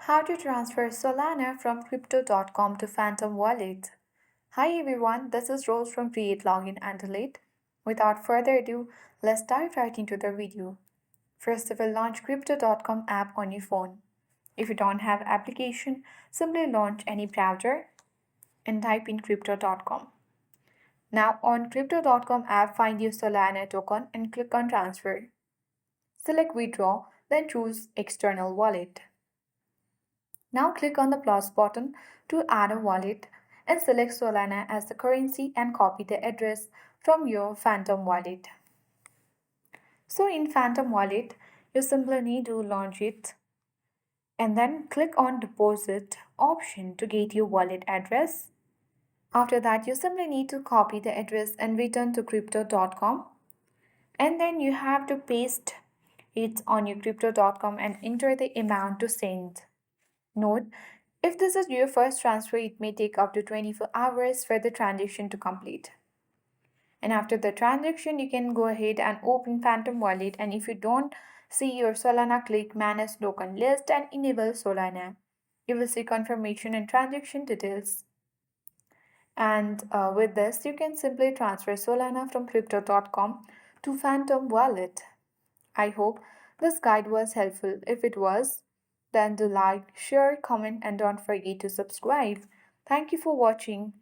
How to transfer Solana from crypto.com to Phantom Wallet. Hi everyone, this is Rose from Create Login and Delete. Without further ado, let's dive right into the video. First, we will launch crypto.com app on your phone. If you don't have application, simply launch any browser and type in crypto.com. Now on crypto.com app, find your Solana token and click on transfer. Select withdraw, then choose external wallet. Now click on the plus button to add a wallet and select Solana as the currency and copy the address from your Phantom wallet. So in Phantom wallet, you simply need to launch it and then click on deposit option to get your wallet address. After that, you simply need to copy the address and return to crypto.com, and then you have to paste it on your crypto.com and enter the amount to send. Note, if this is your first transfer, it may take up to 24 hours for the transaction to complete. And after the transaction, you can go ahead and open Phantom Wallet. And if you don't see your Solana, click Manage Token List and enable Solana. You will see confirmation and transaction details. And with this, you can simply transfer Solana from crypto.com to Phantom Wallet. I hope this guide was helpful. If it was, then do like, share, comment, and don't forget to subscribe. Thank you for watching.